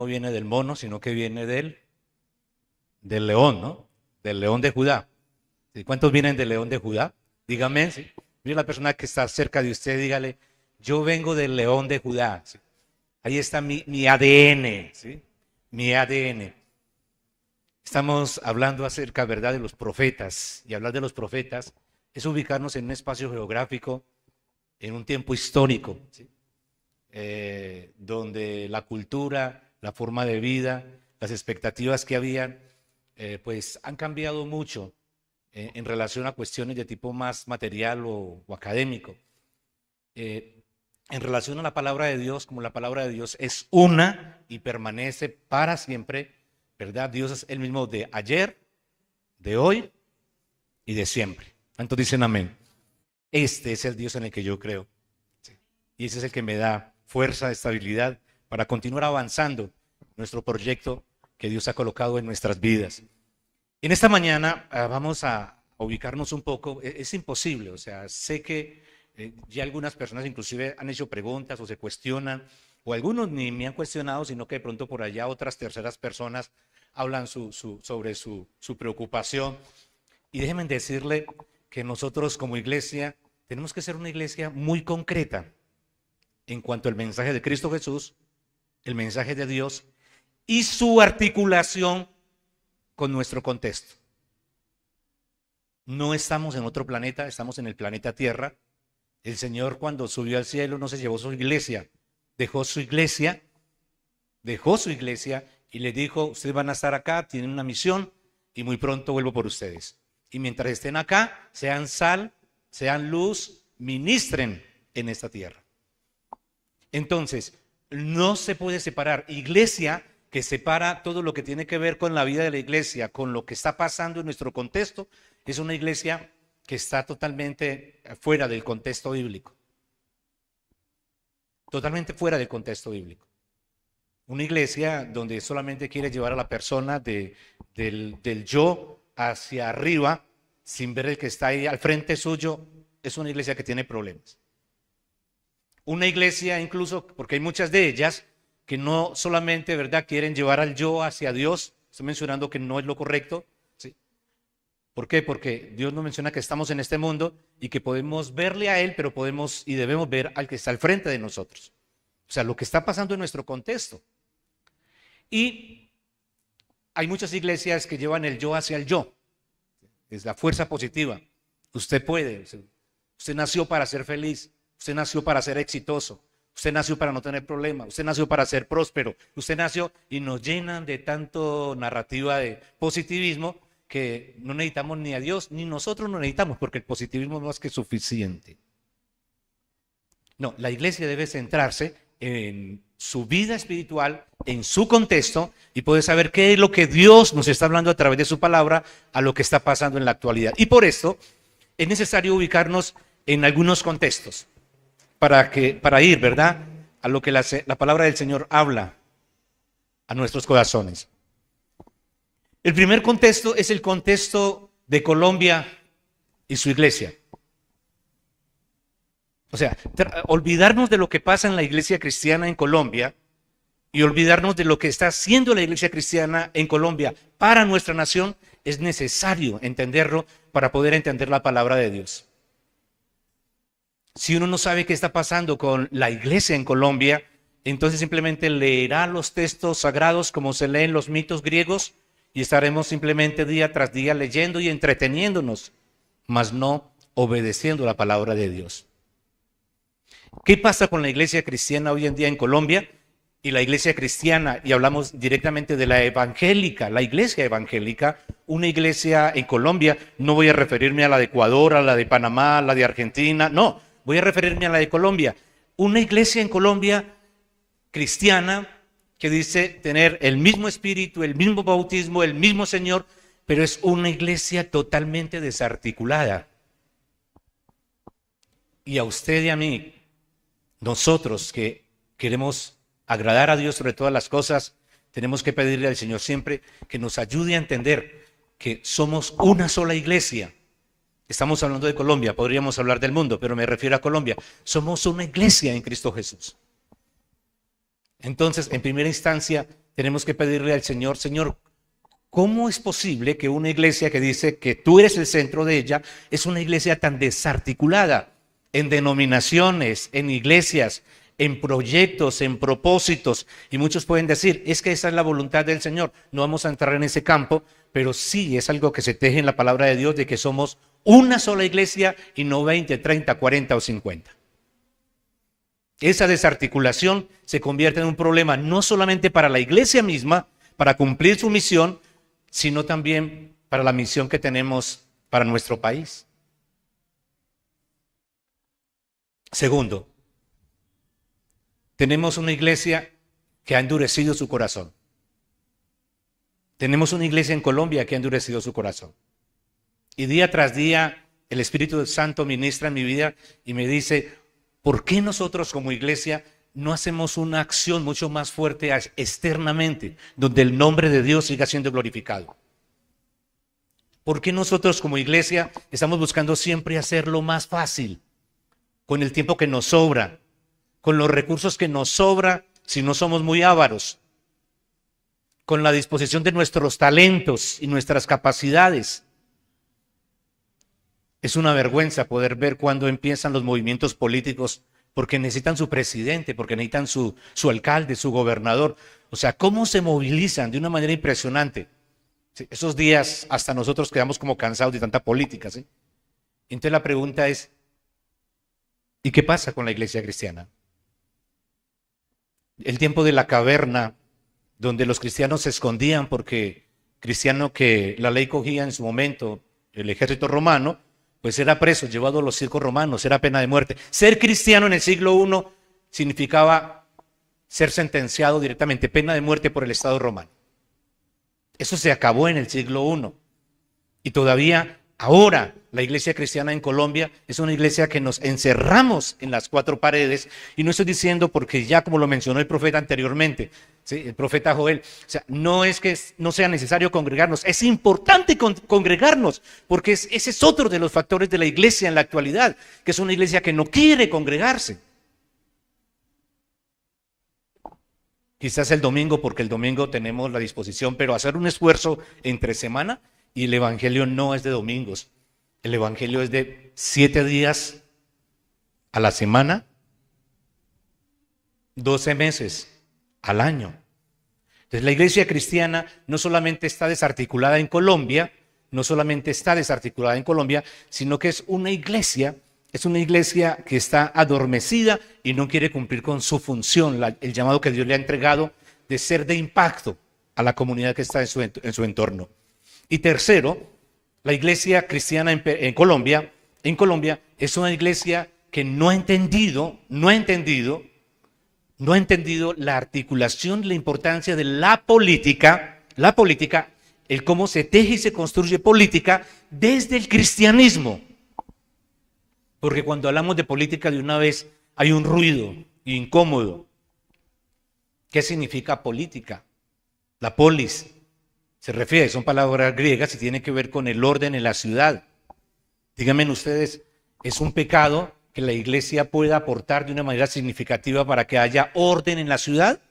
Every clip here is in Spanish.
no viene del mono, sino que viene del león, ¿no? Del león de Judá. ¿Sí? ¿Cuántos vienen del león de Judá? Dígame, ¿sí? Mire la persona que está cerca de usted, dígale, yo vengo del león de Judá. ¿Sí? Ahí está mi ADN, ¿sí? Mi ADN. Estamos hablando acerca, ¿verdad?, de los profetas. Y hablar de los profetas es ubicarnos en un espacio geográfico, en un tiempo histórico, ¿sí? Donde la cultura, la forma de vida, las expectativas que habían, pues han cambiado mucho en relación a cuestiones de tipo más material o académico. En relación a la palabra de Dios, como la palabra de Dios es una y permanece para siempre, ¿verdad? Dios es el mismo de ayer, de hoy y de siempre. ¿Cuántos dicen amén? Este es el Dios en el que yo creo. ¿Sí? Y ese es el que me da fuerza, estabilidad para continuar avanzando nuestro proyecto que Dios ha colocado en nuestras vidas. En esta mañana vamos a ubicarnos un poco. Es imposible, o sea, sé que ya algunas personas inclusive han hecho preguntas o se cuestionan, o algunos ni me han cuestionado, sino que de pronto por allá otras terceras personas hablan sobre su preocupación. Y déjenme decirle que nosotros como iglesia tenemos que ser una iglesia muy concreta en cuanto al mensaje de Cristo Jesús, el mensaje de Dios y su articulación con nuestro contexto. No estamos en otro planeta, estamos en el planeta Tierra. El Señor, cuando subió al cielo, no se llevó su iglesia, dejó su iglesia y le dijo, ustedes van a estar acá, tienen una misión y muy pronto vuelvo por ustedes. Y mientras estén acá, sean sal, sean luz, ministren en esta tierra. Entonces, no se puede separar iglesia, que separa todo lo que tiene que ver con la vida de la iglesia, con lo que está pasando en nuestro contexto, es una iglesia que está totalmente fuera del contexto bíblico. Totalmente fuera del contexto bíblico. Una iglesia donde solamente quiere llevar a la persona del yo hacia arriba, sin ver el que está ahí al frente suyo, es una iglesia que tiene problemas. Una iglesia incluso, porque hay muchas de ellas, que no solamente, ¿verdad?, quieren llevar al yo hacia Dios. Estoy mencionando que no es lo correcto, ¿sí? ¿Por qué? Porque Dios nos menciona que estamos en este mundo y que podemos verle a Él, pero podemos y debemos ver al que está al frente de nosotros. O sea, lo que está pasando en nuestro contexto. Y hay muchas iglesias que llevan el yo hacia el yo. Es la fuerza positiva. Usted puede. Usted nació para ser feliz. Usted nació para ser exitoso. Usted nació para no tener problemas. Usted nació para ser próspero. Usted nació y nos llenan de tanto narrativa de positivismo que no necesitamos ni a Dios, ni nosotros no necesitamos, porque el positivismo es más que suficiente. No, la iglesia debe centrarse en su vida espiritual, en su contexto, y poder saber qué es lo que Dios nos está hablando a través de su palabra a lo que está pasando en la actualidad. Y por esto es necesario ubicarnos en algunos contextos para ir, ¿verdad?, a lo que la palabra del Señor habla a nuestros corazones. El primer contexto es el contexto de Colombia y su iglesia. O sea, olvidarnos de lo que pasa en la iglesia cristiana en Colombia y olvidarnos de lo que está haciendo la iglesia cristiana en Colombia para nuestra nación es necesario entenderlo para poder entender la palabra de Dios. Si uno no sabe qué está pasando con la iglesia en Colombia, entonces simplemente leerá los textos sagrados como se leen los mitos griegos y estaremos simplemente día tras día leyendo y entreteniéndonos, mas no obedeciendo la palabra de Dios. ¿Qué pasa con la iglesia cristiana hoy en día en Colombia? Y la iglesia cristiana, y hablamos directamente de la evangélica, la iglesia evangélica, una iglesia en Colombia, no voy a referirme a la de Ecuador, a la de Panamá, a la de Argentina, no, voy a referirme a la de Colombia. Una iglesia en Colombia cristiana que dice tener el mismo espíritu, el mismo bautismo, el mismo Señor, pero es una iglesia totalmente desarticulada. Y a usted y a mí, nosotros que queremos agradar a Dios sobre todas las cosas, tenemos que pedirle al Señor siempre que nos ayude a entender que somos una sola iglesia. Estamos hablando de Colombia, podríamos hablar del mundo, pero me refiero a Colombia. Somos una iglesia en Cristo Jesús. Entonces, en primera instancia, tenemos que pedirle al Señor, Señor, ¿cómo es posible que una iglesia que dice que tú eres el centro de ella es una iglesia tan desarticulada en denominaciones, en iglesias, en proyectos, en propósitos? Y muchos pueden decir, es que esa es la voluntad del Señor. No vamos a entrar en ese campo, pero sí es algo que se teje en la palabra de Dios de que somos una sola iglesia y no 20, 30, 40 o 50. Esa desarticulación se convierte en un problema no solamente para la iglesia misma, para cumplir su misión, sino también para la misión que tenemos para nuestro país. Segundo, tenemos una iglesia que ha endurecido su corazón. Tenemos una iglesia en Colombia que ha endurecido su corazón. Y día tras día el Espíritu Santo ministra en mi vida y me dice, ¿por qué nosotros como iglesia no hacemos una acción mucho más fuerte externamente, donde el nombre de Dios siga siendo glorificado? ¿Por qué nosotros como iglesia estamos buscando siempre hacerlo más fácil, con el tiempo que nos sobra, con los recursos que nos sobra si no somos muy ávaros, con la disposición de nuestros talentos y nuestras capacidades? Es una vergüenza poder ver cuando empiezan los movimientos políticos porque necesitan su presidente, porque necesitan su alcalde, su gobernador. O sea, cómo se movilizan de una manera impresionante. Sí, esos días hasta nosotros quedamos como cansados de tanta política, ¿sí? Entonces la pregunta es, ¿y qué pasa con la iglesia cristiana? El tiempo de la caverna, donde los cristianos se escondían porque cristiano que la ley cogía en su momento, el ejército romano, pues era preso, llevado a los circos romanos, era pena de muerte. Ser cristiano en el siglo I significaba ser sentenciado directamente, pena de muerte por el Estado romano. Eso se acabó en el siglo I. Y todavía ahora la iglesia cristiana en Colombia es una iglesia que nos encerramos en las cuatro paredes. Y no estoy diciendo porque ya como lo mencionó el profeta anteriormente, ¿sí? El profeta Joel, o sea, no es que no sea necesario congregarnos, es importante congregarnos, porque ese es otro de los factores de la iglesia en la actualidad, que es una iglesia que no quiere congregarse. Quizás el domingo, porque el domingo tenemos la disposición, pero hacer un esfuerzo entre semana, y el evangelio no es de domingos, el evangelio es de 7 días a la semana, 12 meses al año. Entonces la iglesia cristiana no solamente está desarticulada en Colombia, sino que es una iglesia que está adormecida y no quiere cumplir con su función, el llamado que Dios le ha entregado de ser de impacto a la comunidad que está en su entorno. Y tercero, la iglesia cristiana en Colombia es una iglesia que no ha entendido la articulación, la importancia de la política, el cómo se teje y se construye política desde el cristianismo. Porque cuando hablamos de política de una vez hay un ruido incómodo. ¿Qué significa política? La polis se refiere, son palabras griegas y tiene que ver con el orden en la ciudad. Díganme ustedes, ¿es un pecado que la iglesia pueda aportar de una manera significativa para que haya orden en la ciudad?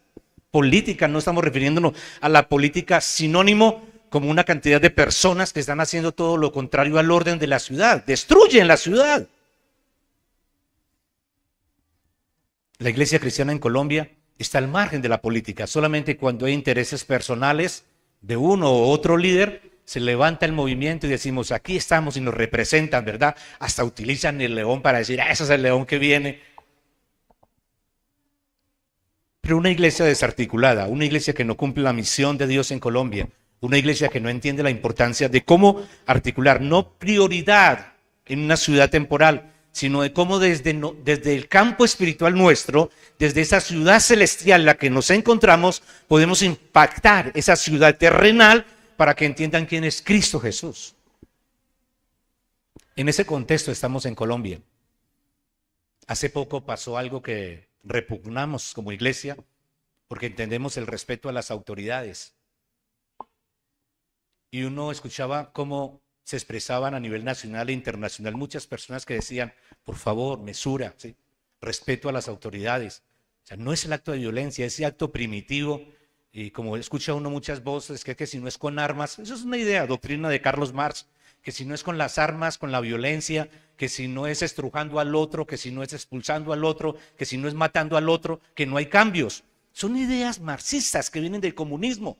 Política, no estamos refiriéndonos a la política sinónimo como una cantidad de personas que están haciendo todo lo contrario al orden de la ciudad, destruyen la ciudad. La iglesia cristiana en Colombia está al margen de la política, solamente cuando hay intereses personales de uno u otro líder, se levanta el movimiento y decimos, aquí estamos y nos representan, ¿verdad? Hasta utilizan el león para decir, ese es el león que viene. Pero una iglesia desarticulada, una iglesia que no cumple la misión de Dios en Colombia, una iglesia que no entiende la importancia de cómo articular, no prioridad en una ciudad temporal, sino de cómo desde el campo espiritual nuestro, desde esa ciudad celestial en la que nos encontramos, podemos impactar esa ciudad terrenal para que entiendan quién es Cristo Jesús. En ese contexto estamos en Colombia. Hace poco pasó algo que repugnamos como iglesia, porque entendemos el respeto a las autoridades. Y uno escuchaba cómo se expresaban a nivel nacional e internacional muchas personas que decían, por favor, mesura, ¿sí? Respeto a las autoridades. O sea, no es el acto de violencia, ese acto primitivo Y como escucha uno muchas voces, que si no es con armas, eso es una idea, doctrina de Carlos Marx, que si no es con las armas, con la violencia, que si no es estrujando al otro, que si no es expulsando al otro, que si no es matando al otro, que no hay cambios. Son ideas marxistas que vienen del comunismo.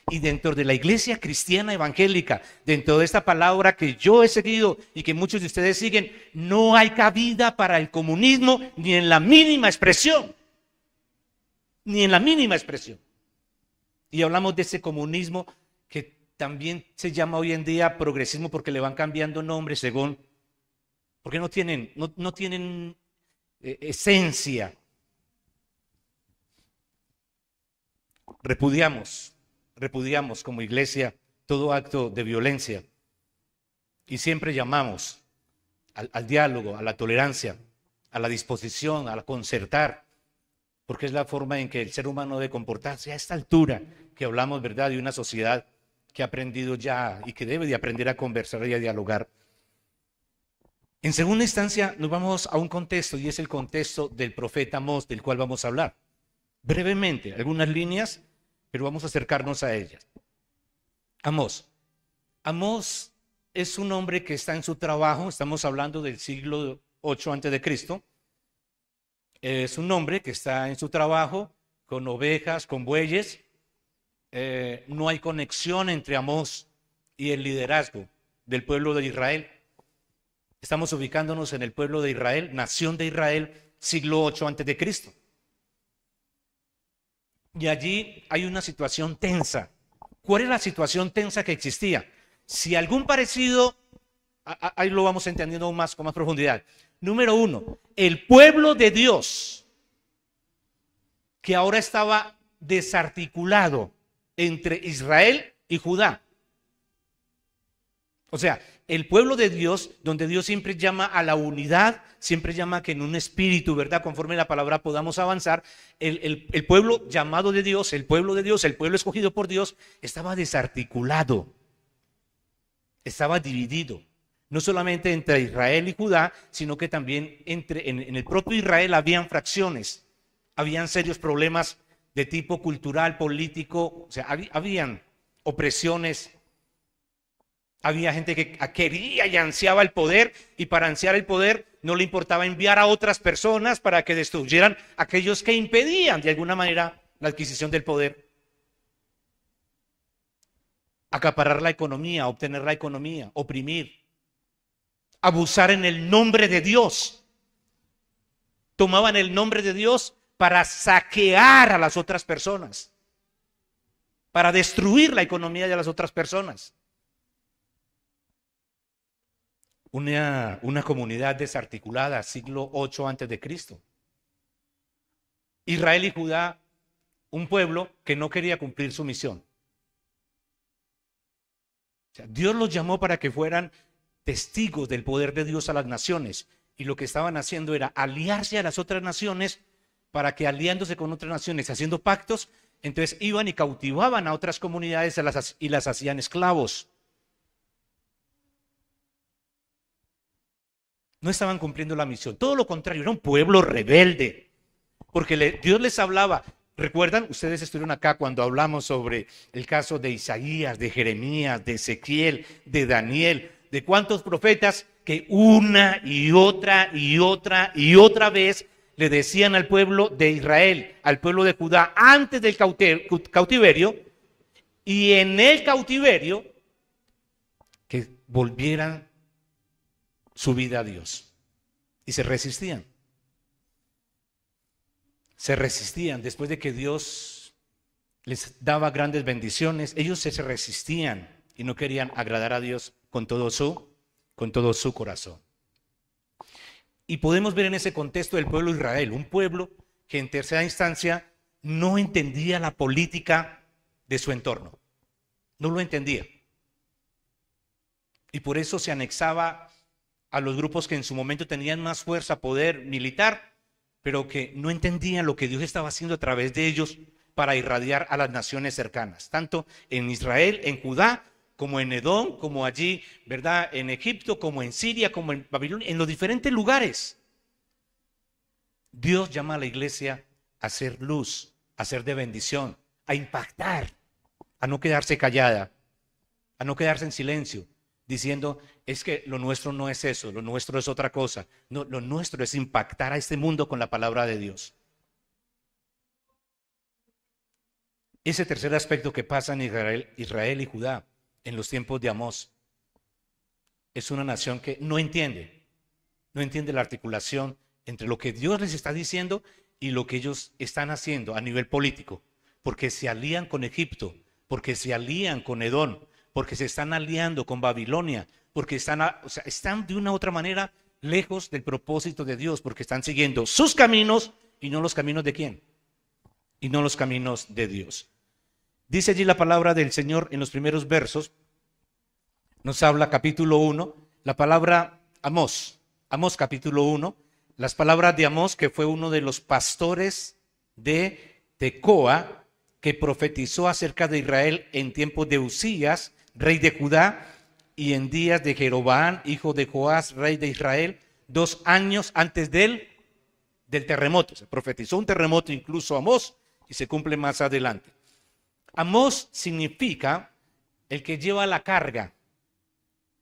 Y dentro de la iglesia cristiana evangélica, dentro de esta palabra que yo he seguido y que muchos de ustedes siguen, no hay cabida para el comunismo ni en la mínima expresión. Ni en la mínima expresión. Y hablamos de ese comunismo que también se llama hoy en día progresismo porque le van cambiando nombres según, porque no tienen esencia. Repudiamos como iglesia todo acto de violencia y siempre llamamos al diálogo, a la tolerancia, a la disposición, a concertar, porque es la forma en que el ser humano debe comportarse a esta altura que hablamos, ¿verdad?, de una sociedad que ha aprendido ya y que debe de aprender a conversar y a dialogar. En segunda instancia nos vamos a un contexto y es el contexto del profeta Amós, del cual vamos a hablar. Brevemente, algunas líneas, pero vamos a acercarnos a ellas. Amós es un hombre que está en su trabajo, estamos hablando del siglo 8 a.C., es un hombre que está en su trabajo con ovejas, con bueyes. No hay conexión entre Amós y el liderazgo del pueblo de Israel. Estamos ubicándonos en el pueblo de Israel, nación de Israel, siglo 8 a.C. Y allí hay una situación tensa. ¿Cuál es la situación tensa que existía? Si algún parecido, ahí lo vamos entendiendo aún más con más profundidad. Número 1, el pueblo de Dios, que ahora estaba desarticulado entre Israel y Judá. O sea, el pueblo de Dios, donde Dios siempre llama a la unidad, siempre llama que en un espíritu, ¿verdad?, conforme la palabra podamos avanzar, el pueblo llamado de Dios, el pueblo de Dios, el pueblo escogido por Dios, estaba desarticulado, estaba dividido. No solamente entre Israel y Judá, sino que también en el propio Israel habían fracciones, habían serios problemas de tipo cultural, político, o sea, habían opresiones, había gente que quería y ansiaba el poder, y para ansiar el poder no le importaba enviar a otras personas para que destruyeran a aquellos que impedían de alguna manera la adquisición del poder. Acaparar la economía, obtener la economía, oprimir. Abusar en el nombre de Dios. Tomaban el nombre de Dios para saquear a las otras personas, para destruir la economía de las otras personas. Una comunidad desarticulada, siglo 8 a.C. Israel y Judá, un pueblo que no quería cumplir su misión. O sea, Dios los llamó para que fueran testigos del poder de Dios a las naciones, y lo que estaban haciendo era aliarse a las otras naciones para que, aliándose con otras naciones, haciendo pactos, entonces iban y cautivaban a otras comunidades y las hacían esclavos. No estaban cumpliendo la misión, todo lo contrario, era un pueblo rebelde, porque Dios les hablaba. ¿Recuerdan? Ustedes estuvieron acá cuando hablamos sobre el caso de Isaías, de Jeremías, de Ezequiel, de Daniel, de cuántos profetas que una y otra y otra y otra vez le decían al pueblo de Israel, al pueblo de Judá, antes del cautiverio y en el cautiverio, que volvieran su vida a Dios. Y se resistían. Se resistían después de que Dios les daba grandes bendiciones. Ellos se resistían y no querían agradar a Dios con todo su corazón. Y podemos ver en ese contexto el pueblo de Israel, un pueblo que en tercera instancia no entendía la política de su entorno. No lo entendía. Y por eso se anexaba a los grupos que en su momento tenían más fuerza, poder militar, pero que no entendían lo que Dios estaba haciendo a través de ellos para irradiar a las naciones cercanas, tanto en Israel, en Judá, como en Edom, como allí, ¿verdad?, en Egipto, como en Siria, como en Babilonia, en los diferentes lugares. Dios llama a la iglesia a ser luz, a ser de bendición, a impactar, a no quedarse callada, a no quedarse en silencio, diciendo, es que lo nuestro no es eso, lo nuestro es otra cosa. No, lo nuestro es impactar a este mundo con la palabra de Dios. Ese tercer aspecto que pasa en Israel y Judá en los tiempos de Amós, es una nación que no entiende la articulación entre lo que Dios les está diciendo y lo que ellos están haciendo a nivel político, porque se alían con Egipto, porque se alían con Edom, porque se están aliando con Babilonia, porque están de una u otra manera lejos del propósito de Dios, porque están siguiendo sus caminos y no los caminos de ¿quién? Y no los caminos de Dios. Dice allí la palabra del Señor en los primeros versos, nos habla capítulo 1, la palabra Amós capítulo 1, las palabras de Amós, que fue uno de los pastores de Tecoa, que profetizó acerca de Israel en tiempos de Usías, rey de Judá, y en días de Jeroboam, hijo de Joás, rey de Israel, 2 años antes del terremoto. Se profetizó un terremoto incluso Amós, y se cumple más adelante. Amós significa el que lleva la carga.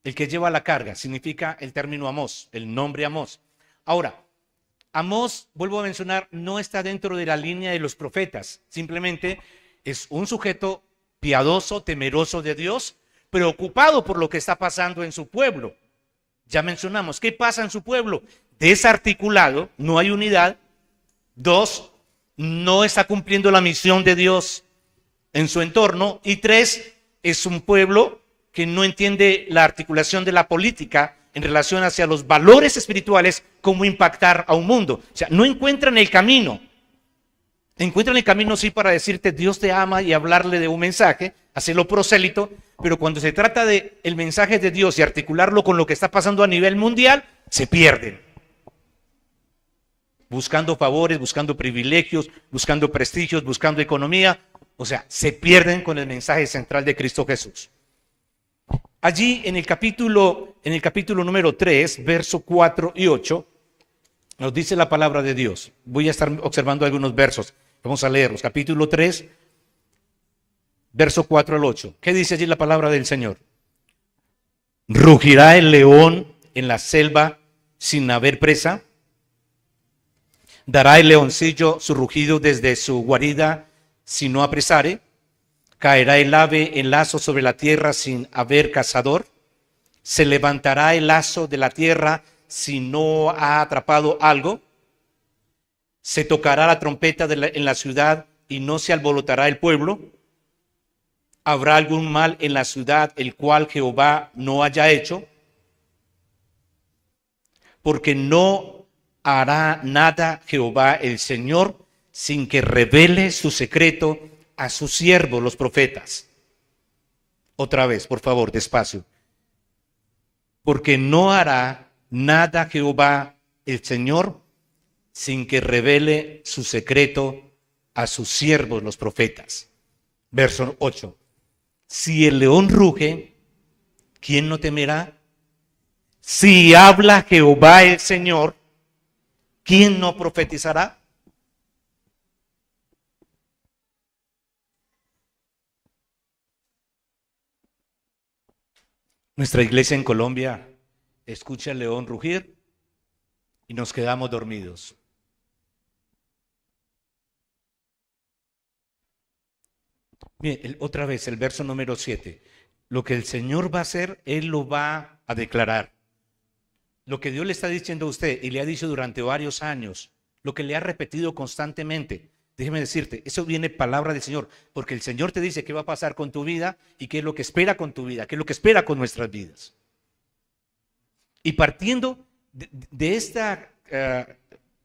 El que lleva la carga significa el término Amós, el nombre Amós. Ahora, Amós, vuelvo a mencionar, no está dentro de la línea de los profetas. Simplemente es un sujeto piadoso, temeroso de Dios, preocupado por lo que está pasando en su pueblo. Ya mencionamos, ¿qué pasa en su pueblo? Desarticulado, no hay unidad. 2, no está cumpliendo la misión de Dios en su entorno. Y 3, es un pueblo que no entiende la articulación de la política en relación hacia los valores espirituales, cómo impactar a un mundo. O sea, no encuentran el camino. Encuentran el camino sí para decirte Dios te ama y hablarle de un mensaje, hacerlo prosélito, pero cuando se trata de el mensaje de Dios y articularlo con lo que está pasando a nivel mundial, se pierden. Buscando favores, buscando privilegios, buscando prestigios, buscando economía. O sea, se pierden con el mensaje central de Cristo Jesús. Allí en el capítulo número 3, verso 4 y 8, nos dice la palabra de Dios. Voy a estar observando algunos versos. Vamos a leerlos. Capítulo 3, verso 4 al 8. ¿Qué dice allí la palabra del Señor? ¿Rugirá el león en la selva sin haber presa? ¿Dará el leoncillo su rugido desde su guarida si no apresare? ¿Caerá el ave en lazo sobre la tierra sin haber cazador? ¿Se levantará el lazo de la tierra si no ha atrapado algo? ¿Se tocará la trompeta en la ciudad y no se alborotará el pueblo? ¿Habrá algún mal en la ciudad el cual Jehová no haya hecho? Porque no hará nada Jehová el Señor sin que revele su secreto a sus siervos los profetas. Otra vez, por favor, despacio. Porque no hará nada Jehová el Señor sin que revele su secreto a sus siervos los profetas. Verso 8. Si el león ruge, ¿quién no temerá? Si habla Jehová el Señor, ¿quién no profetizará? Nuestra iglesia en Colombia escucha el león rugir y nos quedamos dormidos. Bien, otra vez el verso número 7. Lo que el Señor va a hacer, Él lo va a declarar. Lo que Dios le está diciendo a usted y le ha dicho durante varios años, lo que le ha repetido constantemente. Déjeme decirte, eso viene palabra del Señor, porque el Señor te dice qué va a pasar con tu vida y qué es lo que espera con tu vida, qué es lo que espera con nuestras vidas. Y partiendo de esta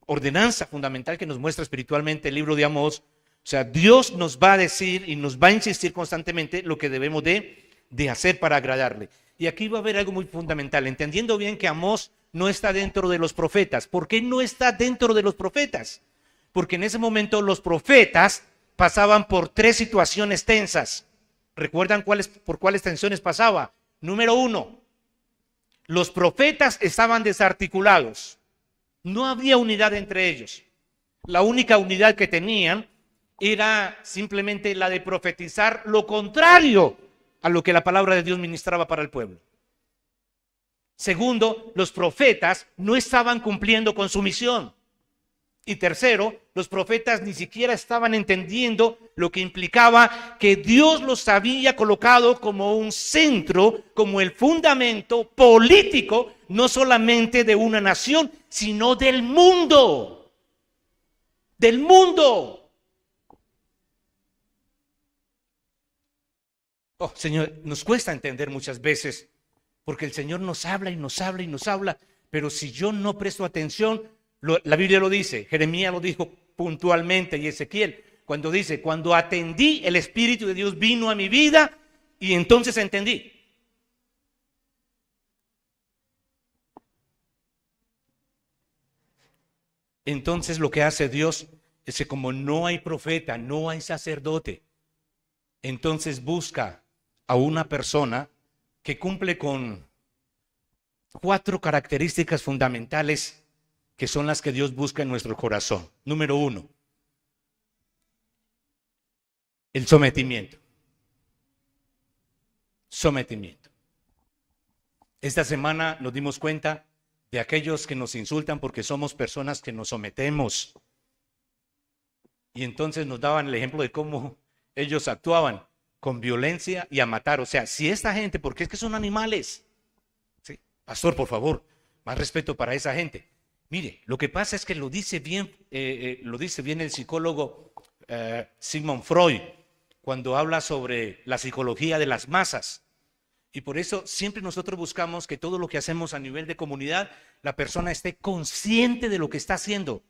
ordenanza fundamental que nos muestra espiritualmente el libro de Amós, o sea, Dios nos va a decir y nos va a insistir constantemente lo que debemos de hacer para agradarle. Y aquí va a haber algo muy fundamental, entendiendo bien que Amós no está dentro de los profetas. ¿Por qué no está dentro de los profetas? Porque en ese momento los profetas pasaban por 3 situaciones tensas. ¿Recuerdan por cuáles tensiones pasaba? Número 1, los profetas estaban desarticulados. No había unidad entre ellos. La única unidad que tenían era simplemente la de profetizar lo contrario a lo que la palabra de Dios ministraba para el pueblo. Segundo, los profetas no estaban cumpliendo con su misión. Y tercero, los profetas ni siquiera estaban entendiendo lo que implicaba que Dios los había colocado como un centro, como el fundamento político, no solamente de una nación, sino del mundo. Del mundo. Oh, Señor, nos cuesta entender muchas veces, porque el Señor nos habla y nos habla y nos habla, pero si yo no presto atención, la Biblia lo dice, Jeremías lo dijo puntualmente y Ezequiel, cuando dice, cuando atendí, el Espíritu de Dios vino a mi vida y entonces entendí. Entonces lo que hace Dios es que como no hay profeta, no hay sacerdote, entonces busca a una persona que cumple con 4 características fundamentales que son las que Dios busca en nuestro corazón. Número 1, el sometimiento. Sometimiento. Esta semana nos dimos cuenta de aquellos que nos insultan porque somos personas que nos sometemos. Y entonces nos daban el ejemplo de cómo ellos actuaban con violencia y a matar. O sea, si esta gente, porque es que son animales. ¿Sí? Pastor, por favor, más respeto para esa gente. Mire, lo que pasa es que lo dice bien el psicólogo Sigmund Freud cuando habla sobre la psicología de las masas. Y por eso siempre nosotros buscamos que todo lo que hacemos a nivel de comunidad, la persona esté consciente de lo que está haciendo.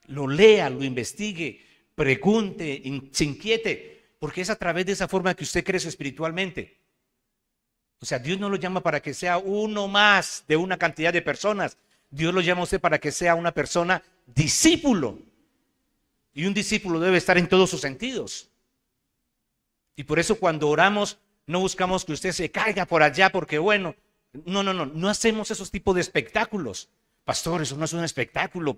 Lo lea, lo investigue, pregunte, se inquiete, porque es a través de esa forma que usted crece espiritualmente. O sea, Dios no lo llama para que sea uno más de una cantidad de personas. Dios lo llama a usted para que sea una persona discípulo. Y un discípulo debe estar en todos sus sentidos. Y por eso cuando oramos, no buscamos que usted se caiga por allá porque bueno, no hacemos esos tipos de espectáculos. Pastor, eso no es un espectáculo.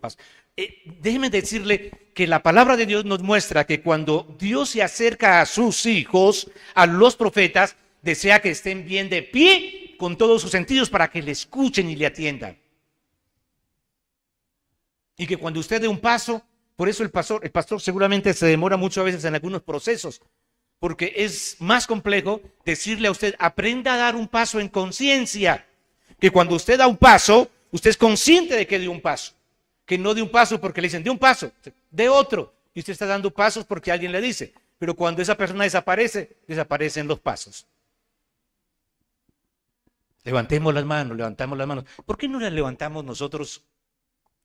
Déjeme decirle que la palabra de Dios nos muestra que cuando Dios se acerca a sus hijos, a los profetas, desea que estén bien de pie con todos sus sentidos para que le escuchen y le atiendan. Y que cuando usted dé un paso, por eso el pastor seguramente se demora mucho a veces en algunos procesos, porque es más complejo decirle a usted, aprenda a dar un paso en conciencia, que cuando usted da un paso, usted es consciente de que dio un paso, que no de un paso porque le dicen, de un paso, de otro, y usted está dando pasos porque alguien le dice, pero cuando esa persona desaparece, desaparecen los pasos. Levantamos las manos. ¿Por qué no las levantamos nosotros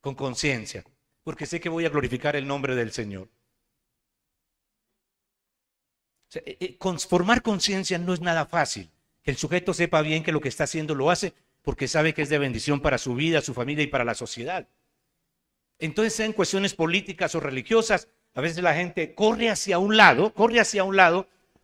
con conciencia? Porque sé que voy a glorificar el nombre del Señor. O sea, formar conciencia no es nada fácil. Que el sujeto sepa bien que lo que está haciendo lo hace porque sabe que es de bendición para su vida, su familia y para la sociedad. Entonces, en cuestiones políticas o religiosas, a veces la gente corre hacia un lado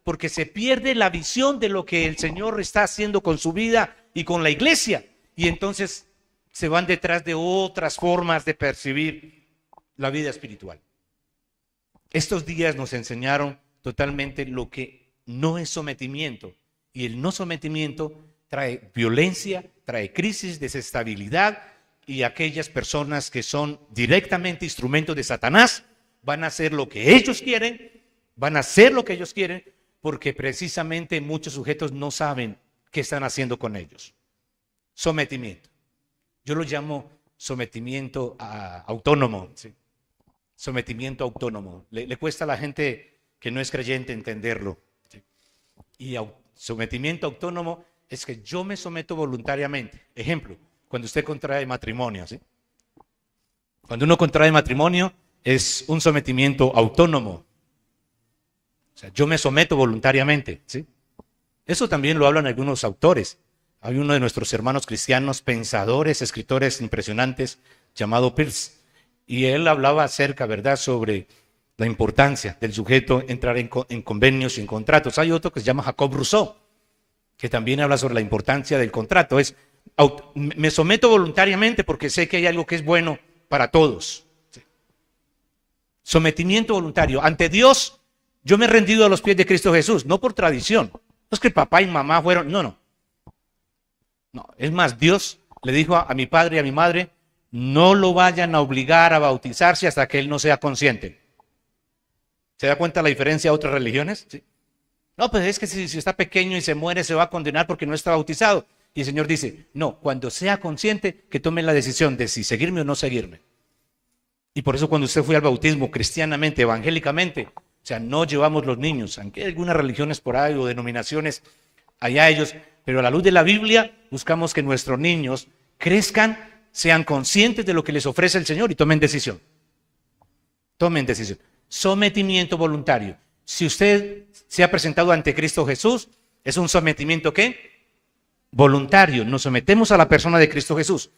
porque se pierde la visión de lo que el Señor está haciendo con su vida y con la iglesia. Y entonces se van detrás de otras formas de percibir la vida espiritual. Estos días nos enseñaron totalmente lo que no es sometimiento. Y el no sometimiento trae violencia, trae crisis, desestabilidad, y aquellas personas que son directamente instrumentos de Satanás van a hacer lo que ellos quieren, porque precisamente muchos sujetos no saben qué están haciendo con ellos. Sometimiento. Yo lo llamo sometimiento autónomo. ¿Sí? Sometimiento autónomo. Le cuesta a la gente que no es creyente entenderlo. ¿Sí? Y sometimiento autónomo es que yo me someto voluntariamente. Ejemplo, cuando usted contrae matrimonio. ¿Sí? Cuando uno contrae matrimonio es un sometimiento autónomo. O sea, yo me someto voluntariamente. ¿Sí? Eso también lo hablan algunos autores. Hay uno de nuestros hermanos cristianos, pensadores, escritores impresionantes, llamado Peirce, y él hablaba acerca, ¿verdad?, sobre la importancia del sujeto entrar en convenios y en contratos. Hay otro que se llama Jacob Rousseau, que también habla sobre la importancia del contrato. Me someto voluntariamente porque sé que hay algo que es bueno para todos. ¿Sí? Sometimiento voluntario. Ante Dios, yo me he rendido a los pies de Cristo Jesús, no por tradición. No es que papá y mamá fueron, no. No, es más, Dios le dijo a mi padre y a mi madre, no lo vayan a obligar a bautizarse hasta que él no sea consciente. ¿Se da cuenta la diferencia a otras religiones? ¿Sí? No, pues es que si está pequeño y se muere, se va a condenar porque no está bautizado. Y el Señor dice, no, cuando sea consciente, que tome la decisión de si seguirme o no seguirme. Y por eso cuando usted fue al bautismo cristianamente, evangélicamente, o sea, no llevamos los niños, aunque hay algunas religiones por ahí o denominaciones, allá ellos, pero a la luz de la Biblia buscamos que nuestros niños crezcan, sean conscientes de lo que les ofrece el Señor y tomen decisión. Tomen decisión. Sometimiento voluntario. Si usted se ha presentado ante Cristo Jesús, es un sometimiento ¿qué? Voluntario. Nos sometemos a la persona de Cristo Jesús.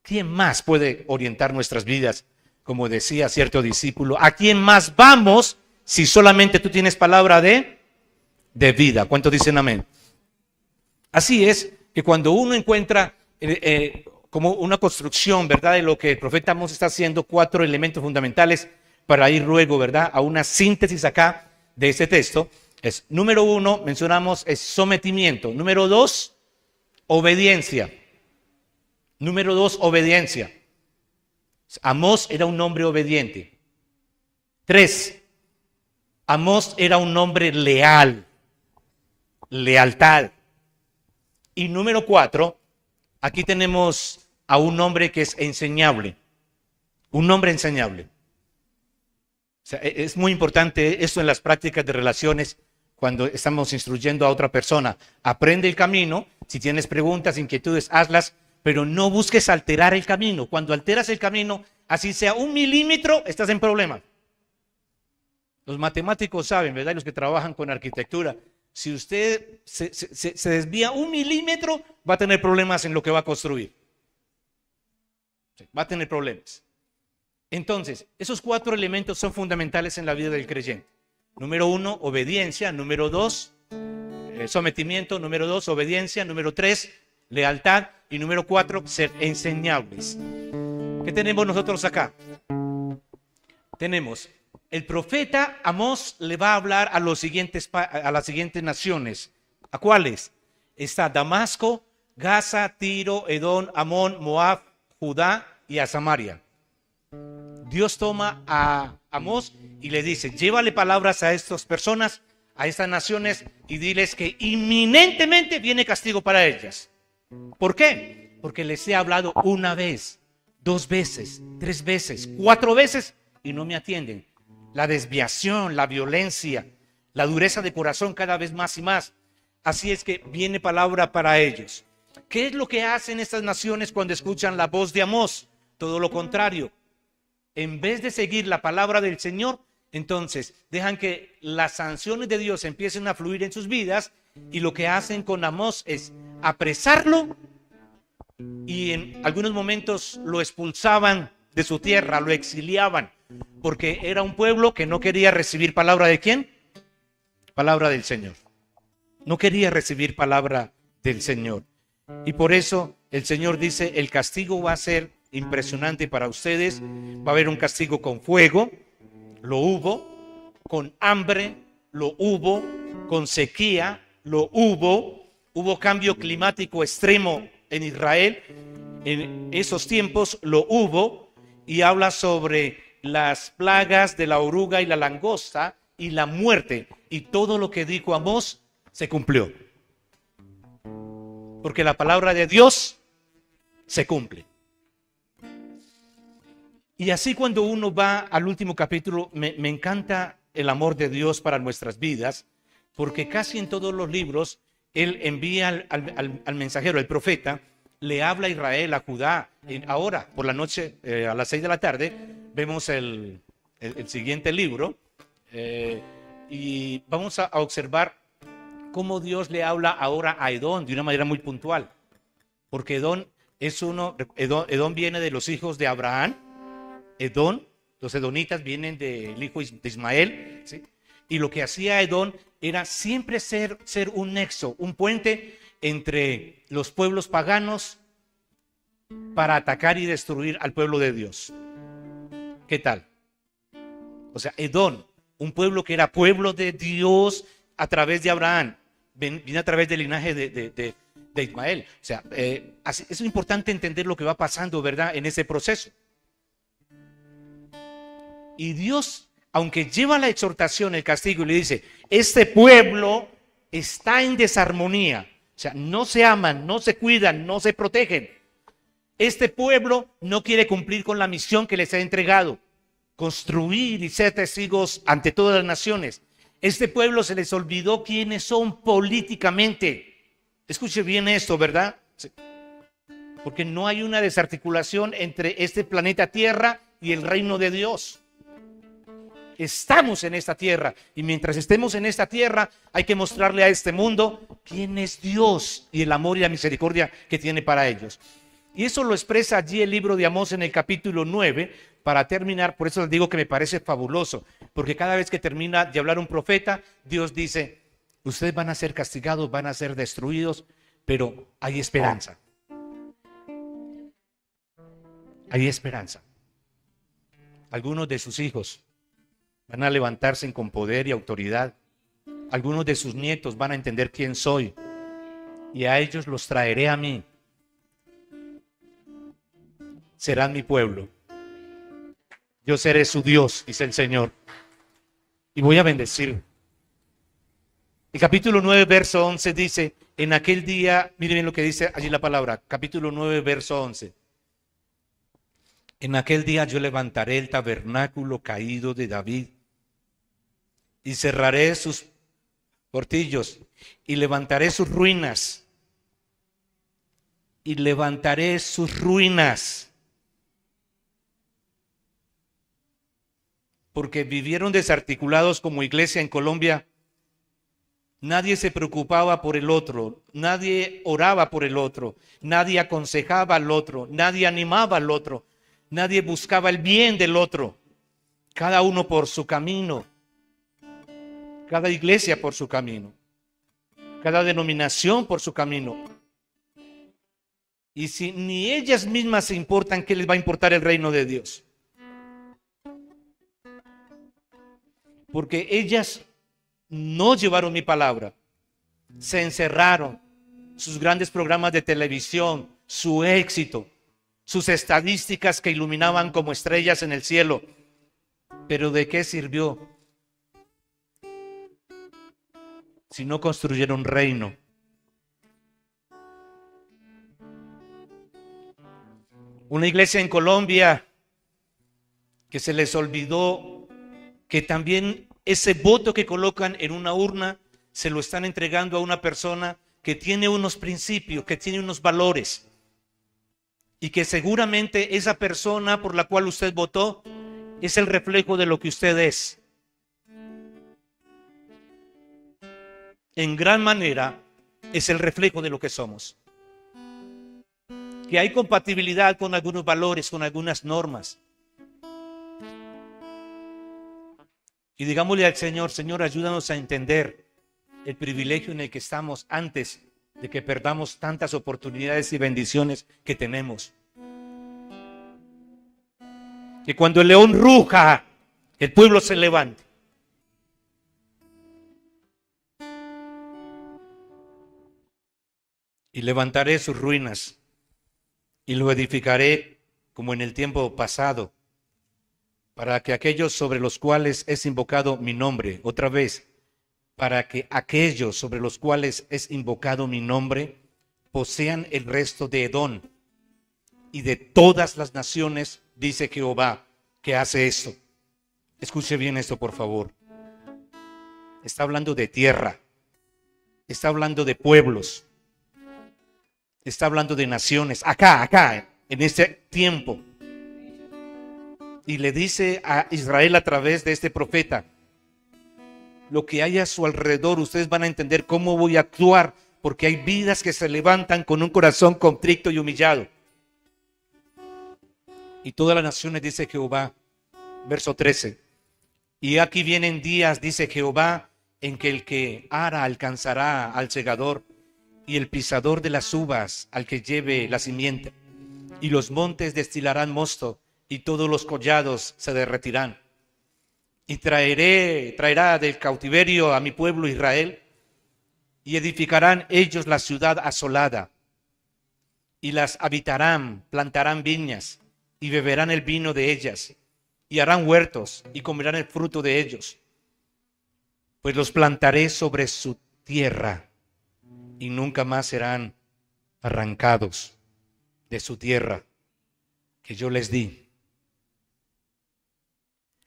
¿Quién más puede orientar nuestras vidas? Como decía cierto discípulo, ¿a quién más vamos si solamente tú tienes palabra de vida? ¿Cuántos dicen amén? Así es que cuando uno encuentra como una construcción, ¿verdad?, de lo que el profeta Amós está haciendo, 4 elementos fundamentales para ir luego, ¿verdad?, a una síntesis acá de este texto. Es, número 1, mencionamos, es sometimiento. Número 2, obediencia. Número 2, obediencia. Amós era un hombre obediente. 3, Amós era un hombre leal. Lealtad. Y número 4, aquí tenemos a un hombre que es enseñable. Un hombre enseñable. O sea, es muy importante esto en las prácticas de relaciones cuando estamos instruyendo a otra persona. Aprende el camino, si tienes preguntas, inquietudes, hazlas, pero no busques alterar el camino. Cuando alteras el camino, así sea 1 milímetro, estás en problemas. Los matemáticos saben, ¿verdad? Y los que trabajan con arquitectura, si usted se desvía 1 milímetro, va a tener problemas en lo que va a construir. Va a tener problemas. Entonces, esos 4 elementos son fundamentales en la vida del creyente. Número 1, obediencia. Número 2, sometimiento. Número 2, obediencia. Número 3, lealtad. Y número 4, ser enseñables. ¿Qué tenemos nosotros acá? Tenemos, el profeta Amós le va a hablar a las siguientes naciones. ¿A cuáles? Está Damasco, Gaza, Tiro, Edom, Amón, Moab, Judá y a Samaria. Dios toma a Amós y le dice, llévale palabras a estas personas, a estas naciones, y diles que inminentemente viene castigo para ellas. ¿Por qué? Porque les he hablado 1 vez, 2 veces, 3 veces, 4 veces y no me atienden. La desviación, la violencia, la dureza de corazón cada vez más y más. Así es que viene palabra para ellos. ¿Qué es lo que hacen estas naciones cuando escuchan la voz de Amós? Todo lo contrario. En vez de seguir la palabra del Señor, entonces dejan que las sanciones de Dios empiecen a fluir en sus vidas, y lo que hacen con Amós es apresarlo y en algunos momentos lo expulsaban de su tierra, lo exiliaban, porque era un pueblo que no quería recibir palabra de ¿quién? Palabra del Señor. No quería recibir palabra del Señor. Y por eso el Señor dice, el castigo va a ser impresionante para ustedes. Va a haber un castigo con fuego, lo hubo, con hambre, lo hubo, con sequía, lo hubo cambio climático extremo en Israel, en esos tiempos lo hubo, y habla sobre las plagas de la oruga y la langosta y la muerte, y todo lo que dijo Amós se cumplió. Porque la palabra de Dios se cumple. Y así cuando uno va al último capítulo, me encanta el amor de Dios para nuestras vidas, porque casi en todos los libros Él envía al mensajero, el profeta, le habla a Israel, a Judá. Ahora, por la noche, a las 6 de la tarde, vemos el siguiente libro, y vamos a observar cómo Dios le habla ahora a Edom de una manera muy puntual, porque Edom viene de los hijos de Abraham. Edom, los edonitas vienen del hijo de Ismael, ¿sí? Y lo que hacía Edom era siempre ser un nexo, un puente entre los pueblos paganos para atacar y destruir al pueblo de Dios. ¿Qué tal? O sea, Edom, un pueblo que era pueblo de Dios a través de Abraham, viene a través del linaje de Ismael. O sea, es importante entender lo que va pasando, ¿verdad?, en ese proceso. Y Dios, aunque lleva la exhortación, el castigo, y le dice, este pueblo está en desarmonía. O sea, no se aman, no se cuidan, no se protegen. Este pueblo no quiere cumplir con la misión que les ha entregado, construir y ser testigos ante todas las naciones. Este pueblo se les olvidó quiénes son políticamente. Escuche bien esto, ¿verdad? Porque no hay una desarticulación entre este planeta Tierra y el reino de Dios. Estamos en esta tierra y mientras estemos en esta tierra hay que mostrarle a este mundo quién es Dios y el amor y la misericordia que tiene para ellos. Y eso lo expresa allí el libro de Amós en el capítulo 9, para terminar. Por eso les digo que me parece fabuloso, porque cada vez que termina de hablar un profeta, Dios dice, ustedes van a ser castigados, van a ser destruidos, pero hay esperanza. Hay esperanza. Algunos de sus hijos van a levantarse con poder y autoridad. Algunos de sus nietos van a entender quién soy y a ellos los traeré a mí. Serán mi pueblo. Yo seré su Dios, dice el Señor, y voy a bendecir. El capítulo 9, verso 11 dice, en aquel día, miren bien lo que dice allí la palabra, capítulo 9, verso 11. En aquel día yo levantaré el tabernáculo caído de David y cerraré sus portillos y levantaré sus ruinas. Y levantaré sus ruinas. Porque vivieron desarticulados como iglesia en Colombia. Nadie se preocupaba por el otro, nadie oraba por el otro, nadie aconsejaba al otro, nadie animaba al otro, nadie buscaba el bien del otro. Cada uno por su camino, cada iglesia por su camino, cada denominación por su camino. Y si ni ellas mismas se importan, ¿qué les va a importar el reino de Dios? Porque ellas no llevaron mi palabra, se encerraron, sus grandes programas de televisión, su éxito, sus estadísticas que iluminaban como estrellas en el cielo. Pero ¿de qué sirvió si no construyeron reino? Una iglesia en Colombia que se les olvidó que también ese voto que colocan en una urna se lo están entregando a una persona que tiene unos principios, que tiene unos valores, y que seguramente esa persona por la cual usted votó es el reflejo de lo que usted es. En gran manera es el reflejo de lo que somos. Que hay compatibilidad con algunos valores, con algunas normas. Y digámosle al Señor, Señor, ayúdanos a entender el privilegio en el que estamos antes de que perdamos tantas oportunidades y bendiciones que tenemos. Que cuando el león ruja, el pueblo se levante. Y levantaré sus ruinas y lo edificaré como en el tiempo pasado, para que aquellos sobre los cuales es invocado mi nombre, otra vez, para que aquellos sobre los cuales es invocado mi nombre posean el resto de Edom y de todas las naciones, dice Jehová, que hace esto. Escuche bien esto, por favor. Está hablando de tierra, está hablando de pueblos, está hablando de naciones, acá, en este tiempo. Y le dice a Israel a través de este profeta, lo que hay a su alrededor, ustedes van a entender cómo voy a actuar, porque hay vidas que se levantan con un corazón contrito y humillado. Y todas las naciones, dice Jehová, verso 13. Y aquí vienen días, dice Jehová, en que el que ara alcanzará al segador, y el pisador de las uvas al que lleve la simiente. Y los montes destilarán mosto, y todos los collados se derretirán. y traerá del cautiverio a mi pueblo Israel, y edificarán ellos la ciudad asolada, y las habitarán, plantarán viñas, y beberán el vino de ellas, y harán huertos, y comerán el fruto de ellos, pues los plantaré sobre su tierra, y nunca más serán arrancados de su tierra que yo les di,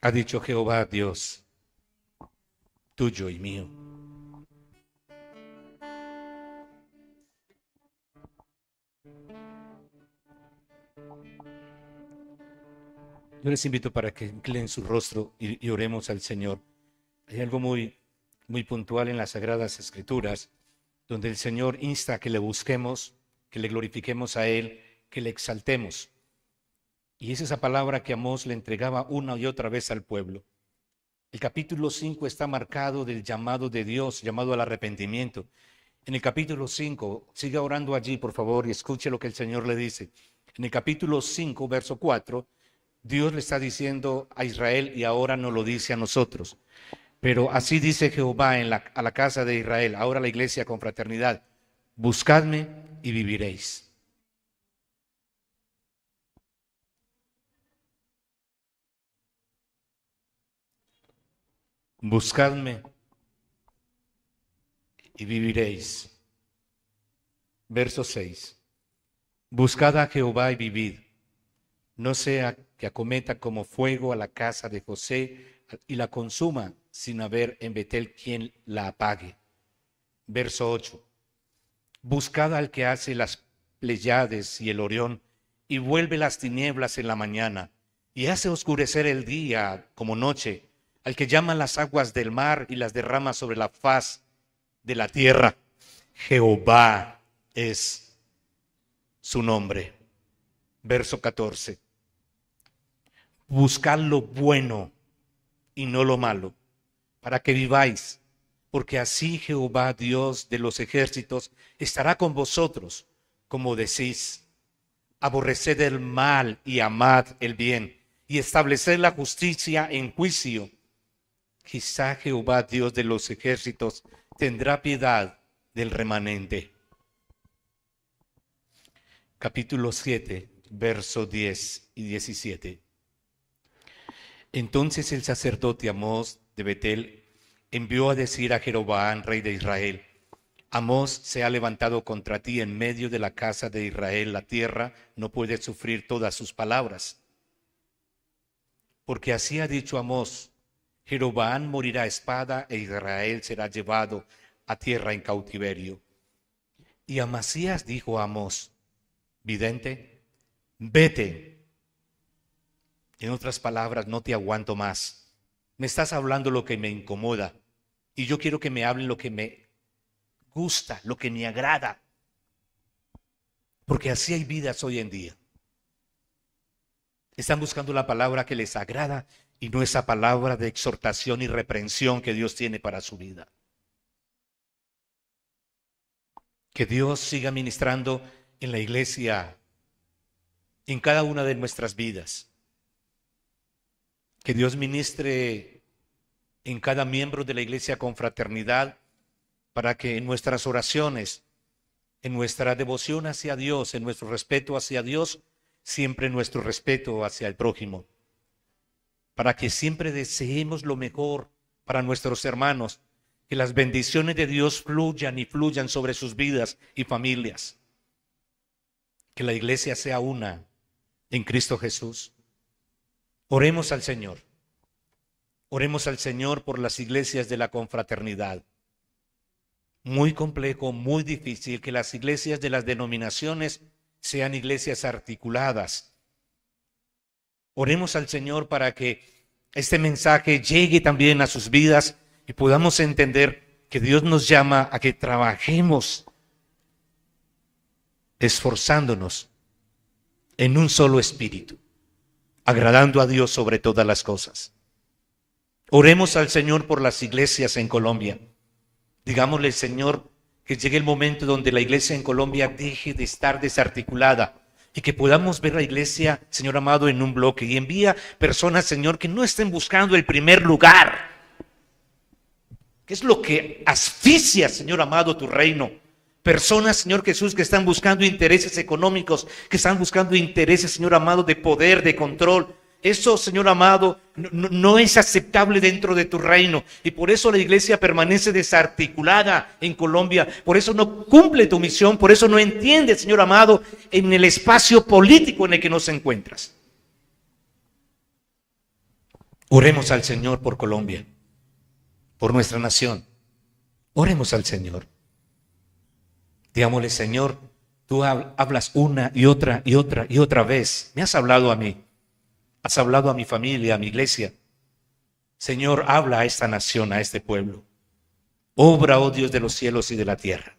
ha dicho Jehová Dios, tuyo y mío. Yo les invito para que inclinen su rostro y oremos al Señor. Hay algo muy puntual en las Sagradas Escrituras, donde el Señor insta a que le busquemos, que le glorifiquemos a Él, que le exaltemos. Y es esa palabra que Amós le entregaba una y otra vez al pueblo. El capítulo 5 está marcado del llamado de Dios, llamado al arrepentimiento. En el capítulo 5, siga orando allí, por favor, y escuche lo que el Señor le dice. En el capítulo 5, verso 4, Dios le está diciendo a Israel y ahora nos lo dice a nosotros. Pero así dice Jehová a la casa de Israel, ahora la iglesia con fraternidad, buscadme y viviréis. Buscadme y viviréis. Verso 6. Buscad a Jehová y vivid, no sea que acometa como fuego a la casa de José y la consuma sin haber en Betel quien la apague. Verso 8. Buscad al que hace las Pleiades y el Orión y vuelve las tinieblas en la mañana y hace oscurecer el día como noche, al que llama las aguas del mar y las derrama sobre la faz de la tierra. Jehová es su nombre. Verso 14. Buscad lo bueno y no lo malo, para que viváis, porque así Jehová Dios de los ejércitos estará con vosotros, como decís. Aborreced el mal y amad el bien, y estableced la justicia en juicio. Quizá Jehová Dios de los ejércitos tendrá piedad del remanente. Capítulo 7, verso 10 y 17. Entonces el sacerdote Amós de Betel envió a decir a Jeroboam, rey de Israel: Amós se ha levantado contra ti en medio de la casa de Israel, la tierra no puede sufrir todas sus palabras. Porque así ha dicho Amós: Jeroboam morirá a espada e Israel será llevado a tierra en cautiverio. Y Amasías dijo a Amós: vidente, vete. En otras palabras, no te aguanto más. Me estás hablando lo que me incomoda y yo quiero que me hablen lo que me gusta, lo que me agrada. Porque así hay vidas hoy en día. Están buscando la palabra que les agrada y no esa palabra de exhortación y reprensión que Dios tiene para su vida. Que Dios siga ministrando en la iglesia, en cada una de nuestras vidas. Que Dios ministre en cada miembro de la iglesia con fraternidad, para que en nuestras oraciones, en nuestra devoción hacia Dios, en nuestro respeto hacia Dios, siempre nuestro respeto hacia el prójimo. Para que siempre deseemos lo mejor para nuestros hermanos, que las bendiciones de Dios fluyan y fluyan sobre sus vidas y familias. Que la iglesia sea una en Cristo Jesús. Oremos al Señor. Oremos al Señor por las iglesias de la confraternidad. Muy complejo, muy difícil que las iglesias de las denominaciones sean iglesias articuladas. Oremos al Señor para que este mensaje llegue también a sus vidas y podamos entender que Dios nos llama a que trabajemos esforzándonos en un solo espíritu, agradando a Dios sobre todas las cosas. Oremos al Señor por las iglesias en Colombia. Digámosle, Señor, que llegue el momento donde la iglesia en Colombia deje de estar desarticulada y que podamos ver la iglesia, Señor amado, en un bloque. Y envía personas, Señor, que no estén buscando el primer lugar, que es lo que asfixia, Señor amado, tu reino. Personas, Señor Jesús, que están buscando intereses económicos, que están buscando intereses, Señor amado, de poder, de control. Eso, Señor amado, no es aceptable dentro de tu reino. Y por eso la iglesia permanece desarticulada en Colombia. Por eso no cumple tu misión. Por eso no entiende, Señor amado, en el espacio político en el que nos encuentras. Oremos al Señor por Colombia, por nuestra nación. Oremos al Señor. Digámosle: Señor, tú hablas una y otra y otra y otra vez. Me has hablado a mí. Has hablado a mi familia, a mi iglesia. Señor, habla a esta nación, a este pueblo. Obra, oh Dios de los cielos y de la tierra.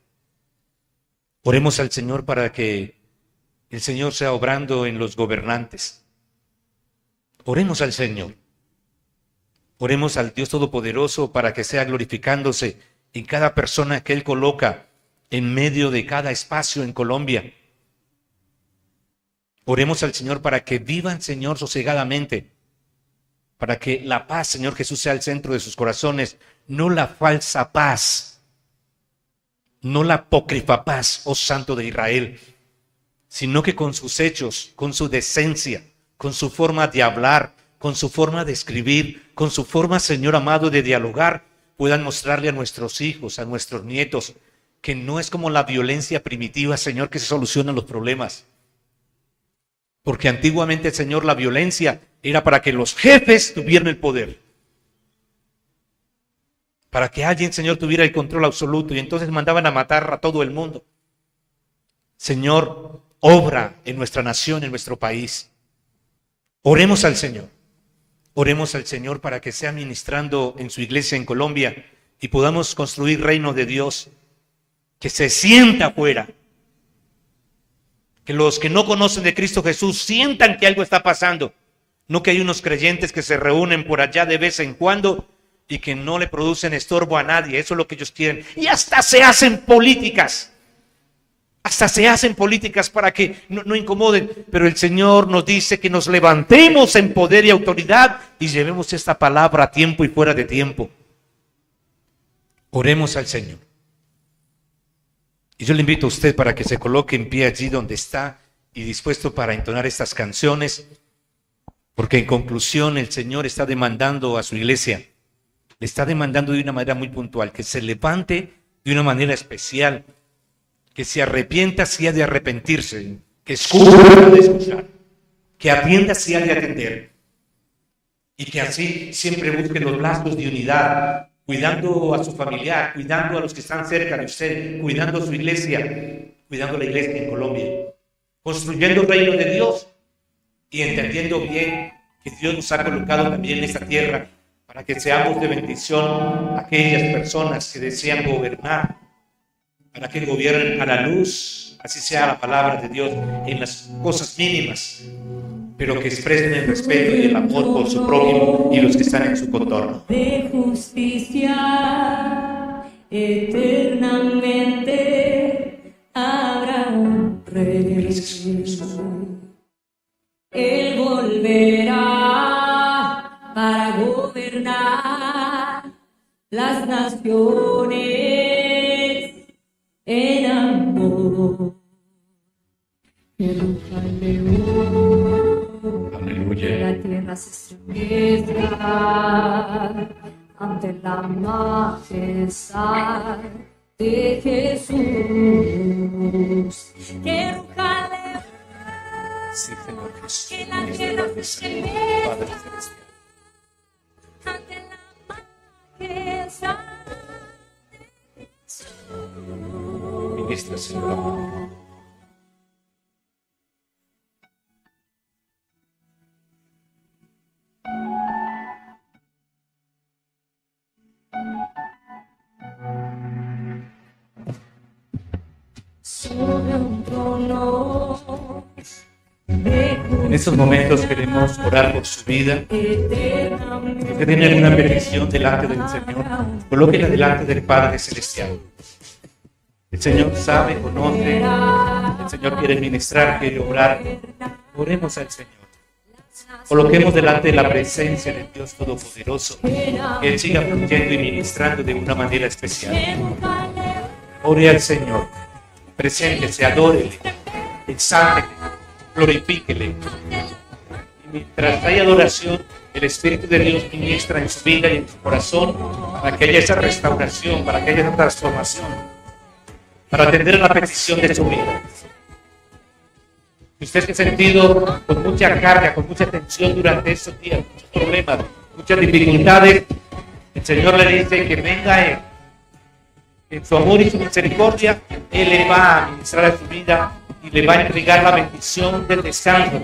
Oremos al Señor para que el Señor sea obrando en los gobernantes. Oremos al Señor. Oremos al Dios Todopoderoso para que sea glorificándose en cada persona que Él coloca en medio de cada espacio en Colombia. Oremos al Señor para que vivan, Señor, sosegadamente, para que la paz, Señor Jesús, sea el centro de sus corazones, no la falsa paz, no la apócrifa paz, oh Santo de Israel, sino que con sus hechos, con su decencia, con su forma de hablar, con su forma de escribir, con su forma, Señor amado, de dialogar, puedan mostrarle a nuestros hijos, a nuestros nietos, que no es como la violencia primitiva, Señor, que se solucionan los problemas. Porque antiguamente, Señor, la violencia era para que los jefes tuvieran el poder. Para que alguien, Señor, tuviera el control absoluto. Y entonces mandaban a matar a todo el mundo. Señor, obra en nuestra nación, en nuestro país. Oremos al Señor. Oremos al Señor para que sea ministrando en su iglesia en Colombia y podamos construir reino de Dios que se sienta afuera. Que los que no conocen de Cristo Jesús sientan que algo está pasando. No que hay unos creyentes que se reúnen por allá de vez en cuando y que no le producen estorbo a nadie. Eso es lo que ellos quieren. Y hasta se hacen políticas. Hasta se hacen políticas para que no incomoden. Pero el Señor nos dice que nos levantemos en poder y autoridad y llevemos esta palabra a tiempo y fuera de tiempo. Oremos al Señor. Y yo le invito a usted para que se coloque en pie allí donde está y dispuesto para entonar estas canciones, porque en conclusión el Señor está demandando a su iglesia, le está demandando de una manera muy puntual, que se levante de una manera especial, que se arrepienta si ha de arrepentirse, que escuche si ha de escuchar, que atienda si ha de atender, y que así siempre busque los lazos de unidad, cuidando a su familiar, cuidando a los que están cerca de usted, cuidando a su iglesia, cuidando a la iglesia en Colombia, construyendo el reino de Dios y entendiendo bien que Dios nos ha colocado también en esta tierra para que seamos de bendición a aquellas personas que desean gobernar, para que gobiernen a la luz, así sea la palabra de Dios, en las cosas mínimas, pero que expresen el respeto y el amor por su prójimo y los que están en su contorno. De justicia eternamente habrá un rey. Él volverá para gobernar las naciones en amor. Aleluya. La tierra se estremezca ante la majestad de Jesús. Que ruja león, Sí, Señor Jesús. que la tierra se estremezca Padre celestial. ante la majestad de Jesús. Ministra, Señor amado. Sobre un trono En estos momentos queremos orar por su vida. eternamente. Si usted tiene alguna petición delante del Señor, colóquela delante del Padre Celestial. El Señor sabe, conoce, el Señor quiere ministrar, quiere obrar. Oremos al Señor. Coloquemos delante de la presencia del Dios Todopoderoso, que Él siga fluyendo y ministrando de una manera especial. Ore al Señor, preséntese, adórele, exáltele, glorifíquele. Y mientras hay adoración, el Espíritu de Dios ministra en su vida y en su corazón para que haya esa restauración, para que haya esa transformación, para atender a la petición de su vida. Si usted se ha sentido con mucha carga, con mucha tensión durante estos días, muchos problemas, muchas dificultades, el Señor le dice que venga a Él. En su amor y su misericordia, Él le va a ministrar a su vida y le va a entregar la bendición del descanso,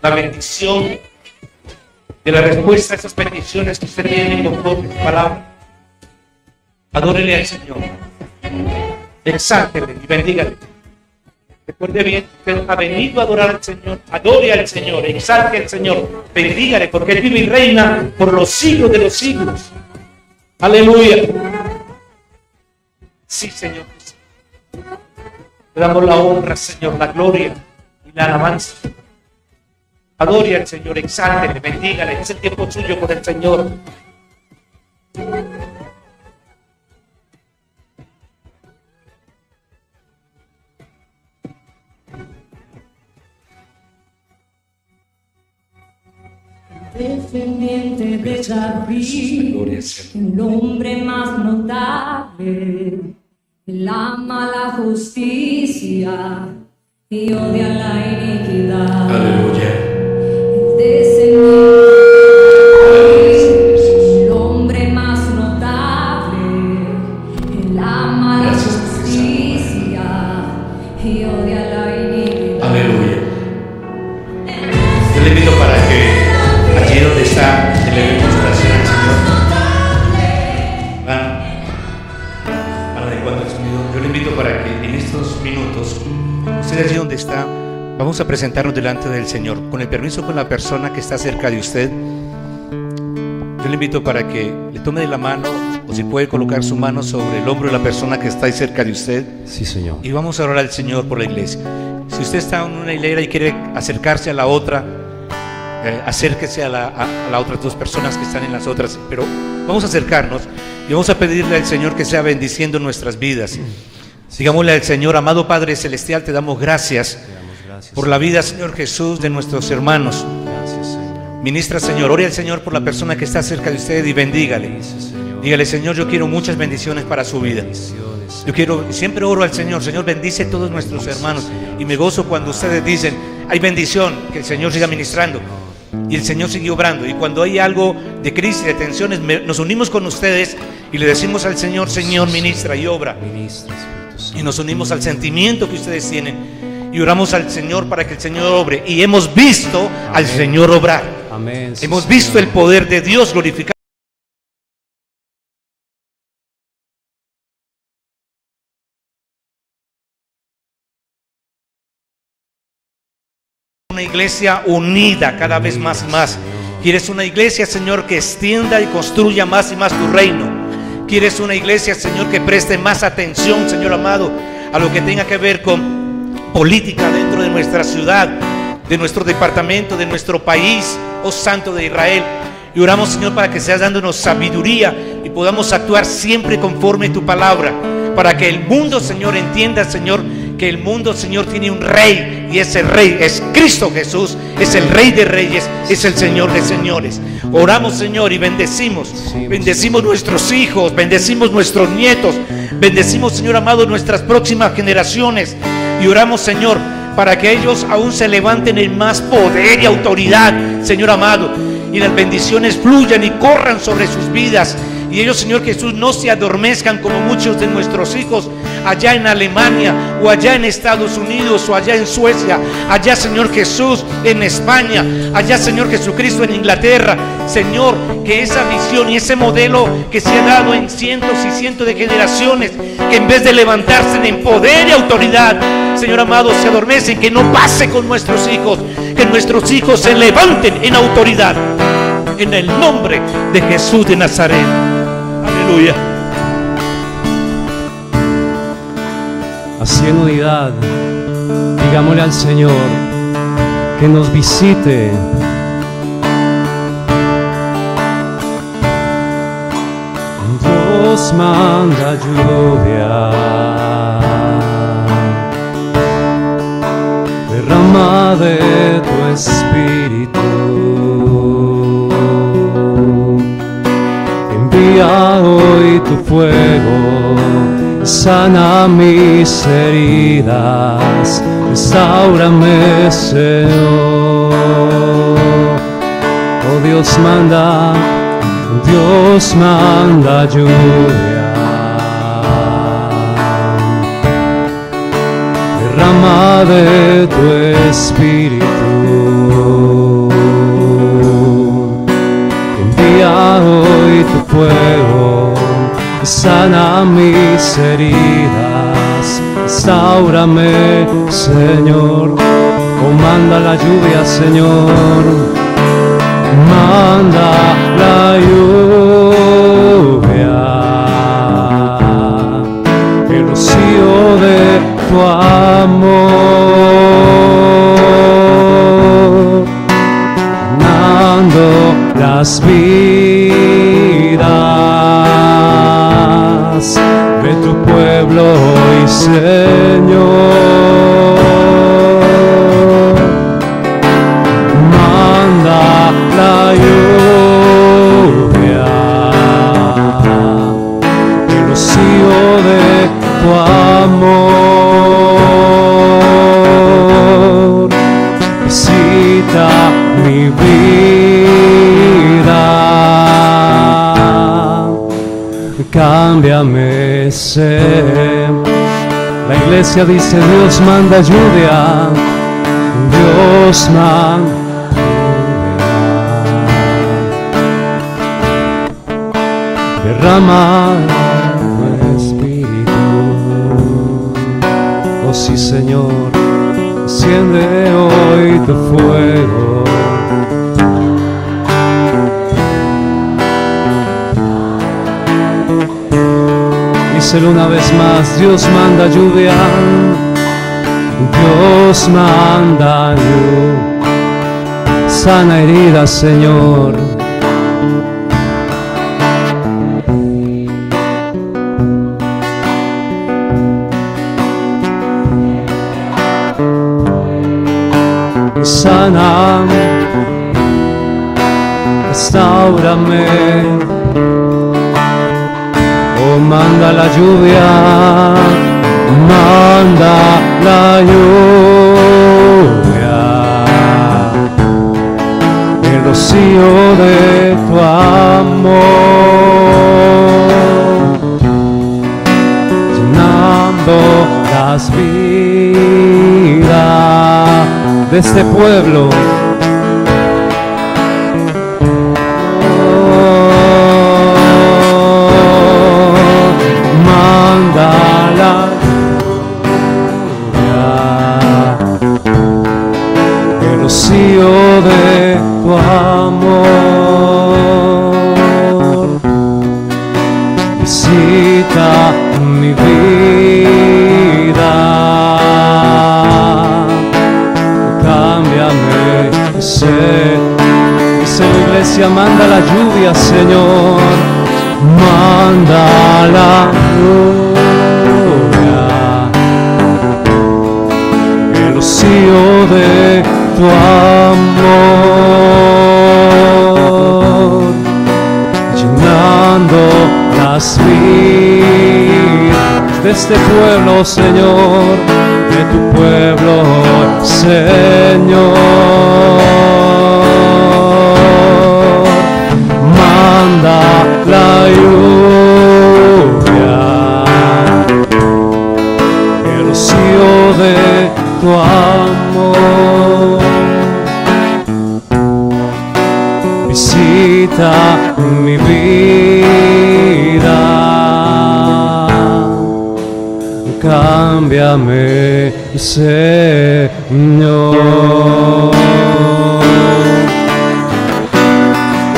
la bendición de la respuesta a esas peticiones que usted tiene conforme a su palabra. Adórele al Señor, exáltele y bendígale. Recuerde bien, usted ha venido a adorar al Señor, adore al Señor, exalte al Señor, bendígale, porque Él vive y reina por los siglos de los siglos. Aleluya. Sí, Señor. Le damos la honra, Señor, la gloria y la alabanza. Adore al Señor, exáltele, bendígale. Es el tiempo suyo con el Señor. Descendiente de David, Gloria al Señor. el hombre más notable, él ama la justicia y odia la iniquidad. Aleluya. Descendiente el hombre más notable, él ama la Gracias, justicia y odia la iniquidad. Aleluya. Yo le invito para que allí donde está, elevemos oración al Señor. Para de cuatro sonido. Yo le invito para que en estos minutos, usted allí donde está, vamos a presentarnos delante del Señor. Con el permiso con la persona que está cerca de usted, yo le invito para que le tome de la mano, o si puede colocar su mano sobre el hombro de la persona que está ahí cerca de usted. Sí, Señor. Y vamos a orar al Señor por la iglesia. Si usted está en una hilera y quiere acercarse a la otra, acérquese a las otras dos personas que están en las otras. Pero vamos a acercarnos y vamos a pedirle al Señor que sea bendiciendo nuestras vidas. Digámosle al Señor: amado Padre Celestial, te damos gracias por la vida, Señor Jesús, de nuestros hermanos. Gracias, Señor. Ministra, Señor, ore al Señor por la persona que está cerca de usted y bendígale. Dígale: Señor, yo quiero muchas bendiciones para su vida. Yo quiero, siempre oro al Señor: Señor, bendice a todos nuestros hermanos. Y me gozo cuando ustedes dicen: hay bendición, que el Señor siga ministrando. Y el Señor sigue obrando. Y cuando hay algo de crisis, de tensiones, nos unimos con ustedes y le decimos al Señor: Señor, ministra y obra. Y nos unimos al sentimiento que ustedes tienen y oramos al Señor para que el Señor obre. Y hemos visto al Señor obrar. Amén. Hemos visto el poder de Dios glorificado. Una iglesia unida cada vez más y más. Quieres una iglesia, Señor, que extienda y construya más y más tu reino. Quieres una iglesia, Señor, que preste más atención, Señor amado, a lo que tenga que ver con política dentro de nuestra ciudad, de nuestro departamento, de nuestro país, oh Santo de Israel. Y oramos, Señor, para que seas dándonos sabiduría y podamos actuar siempre conforme a tu palabra, para que el mundo, Señor, entienda, Señor, que el mundo, Señor, tiene un rey, y ese rey es Cristo Jesús, es el Rey de Reyes, es el Señor de Señores. Oramos, Señor, y bendecimos nuestros hijos, bendecimos nuestros nietos, bendecimos, Señor amado, nuestras próximas generaciones. Y oramos, Señor, para que ellos aún se levanten en más poder y autoridad, Señor amado, y las bendiciones fluyan y corran sobre sus vidas. Y ellos, Señor Jesús, no se adormezcan como muchos de nuestros hijos allá en Alemania, o allá en Estados Unidos, o allá en Suecia, allá, Señor Jesús, en España, allá, Señor Jesucristo, en Inglaterra. Señor, que esa visión y ese modelo que se ha dado en cientos y cientos de generaciones, que en vez de levantarse en poder y autoridad, Señor amado, se adormecen, que no pase con nuestros hijos, que nuestros hijos se levanten en autoridad, en el nombre de Jesús de Nazaret. Aleluya. Así en unidad, digámosle al Señor que nos visite. Dios manda lluvia, derrama de tu espíritu, envía hoy tu fuego, sana mis heridas, restáurame, Señor. Oh, Dios manda lluvia, derrama de tu espíritu, envía hoy tu fuego, sana mis heridas, restáurame, Señor. Oh, manda la lluvia, Señor, manda la lluvia, el rocío de tu amor, llenando las vidas de tu pueblo hoy, Señor. Manda la lluvia, el rocío de tu amor, visita mi vida, cámbiame, sé. La iglesia dice: Dios manda lluvia, Dios manda lluvia, derrama tu espíritu. Oh sí, Señor, enciende hoy tu fuego. Díselo una vez más: Dios manda lluvia, Dios manda lluvia, sana heridas, Señor. Sana, restáurame. Oh, manda la lluvia, manda la lluvia, el rocío de tu amor, llenando las vidas de este pueblo. Manda la lluvia, el rocío de tu amor, visita mi vida, cámbiame, sé. Dice la iglesia: manda la lluvia, Señor, manda la lluvia, el rocío de tu amor, llenando las vidas de este pueblo, Señor, de tu pueblo, Señor. Manda la lluvia, el rocío de tu amor, visita mi vida, cámbiame, Señor.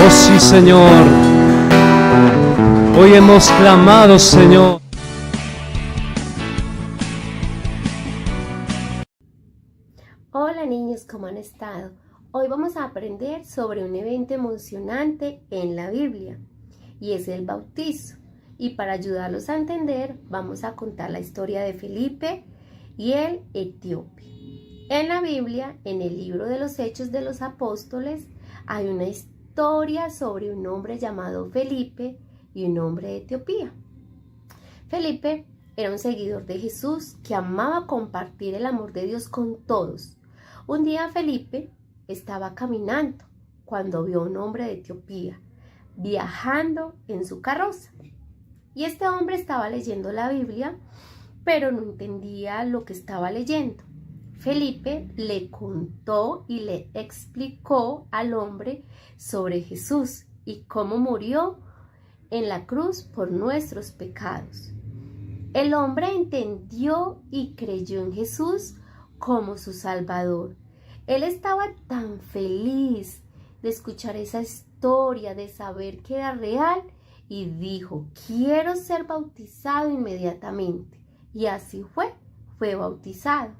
Oh sí, Señor, hoy hemos clamado, Señor. Hola niños, ¿cómo han estado? Hoy vamos a aprender sobre un evento emocionante en la Biblia y es el bautizo. Y para ayudarlos a entender, vamos a contar la historia de Felipe y el etíope. En la Biblia, en el libro de los Hechos de los Apóstoles, hay una historia sobre un hombre llamado Felipe y un hombre de Etiopía. Felipe era un seguidor de Jesús que amaba compartir el amor de Dios con todos. Un día Felipe estaba caminando cuando vio a un hombre de Etiopía viajando en su carroza. Y este hombre estaba leyendo la Biblia, pero no entendía lo que estaba leyendo. Felipe le contó y le explicó al hombre sobre Jesús y cómo murió en la cruz por nuestros pecados. El hombre entendió y creyó en Jesús como su Salvador. Él estaba tan feliz de escuchar esa historia, de saber que era real, y dijo: quiero ser bautizado inmediatamente. Y así fue bautizado.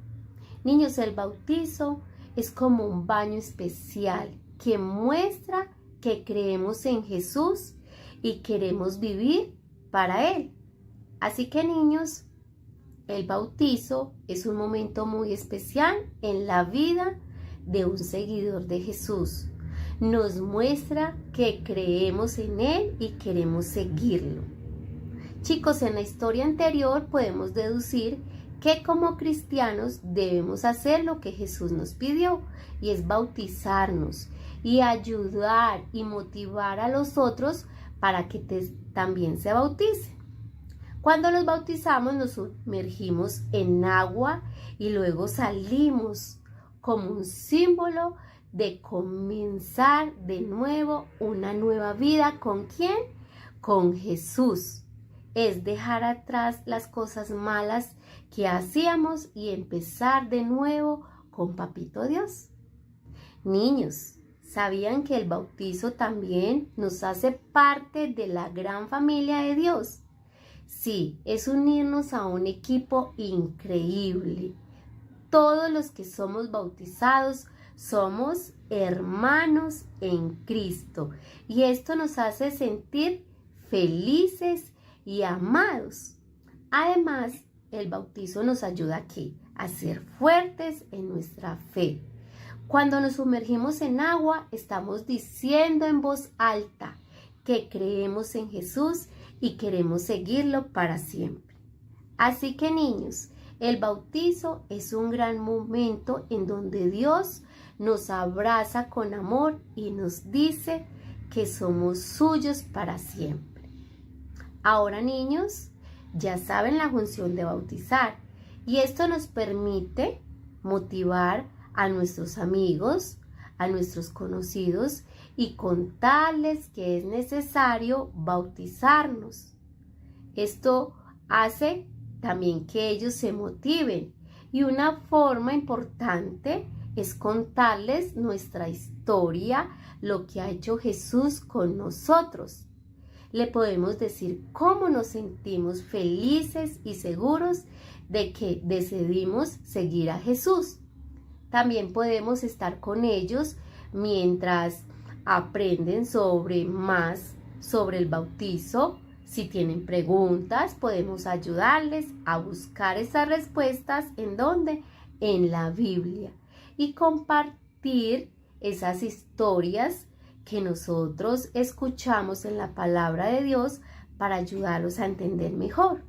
Niños, el bautizo es como un baño especial que muestra que creemos en Jesús y queremos vivir para Él. Así que niños, el bautizo es un momento muy especial en la vida de un seguidor de Jesús. Nos muestra que creemos en Él y queremos seguirlo. Chicos, en la historia anterior podemos deducir que como cristianos debemos hacer lo que Jesús nos pidió, y es bautizarnos y ayudar y motivar a los otros para que también se bauticen. Cuando los bautizamos nos sumergimos en agua y luego salimos como un símbolo de comenzar de nuevo una nueva vida. ¿Con quién? Con Jesús. Es dejar atrás las cosas malas que hacíamos y empezar de nuevo con Papito Dios. Niños, ¿sabían que el bautizo también nos hace parte de la gran familia de Dios? Sí, es unirnos a un equipo increíble. Todos los que somos bautizados somos hermanos en Cristo, y esto nos hace sentir felices y amados. Además, el bautizo nos ayuda a ser fuertes en nuestra fe. Cuando nos sumergimos en agua, estamos diciendo en voz alta que creemos en Jesús y queremos seguirlo para siempre. Así que niños, el bautizo es un gran momento en donde Dios nos abraza con amor y nos dice que somos suyos para siempre. Ahora niños, ya saben la función de bautizar, y esto nos permite motivar a nuestros amigos, a nuestros conocidos, y contarles que es necesario bautizarnos. Esto hace también que ellos se motiven, y una forma importante es contarles nuestra historia, lo que ha hecho Jesús con nosotros. Le podemos decir cómo nos sentimos felices y seguros de que decidimos seguir a Jesús. También podemos estar con ellos mientras aprenden más sobre el bautizo. Si tienen preguntas, podemos ayudarles a buscar esas respuestas. ¿En dónde? En la Biblia. Y compartir esas historias que nosotros escuchamos en la palabra de Dios para ayudarlos a entender mejor.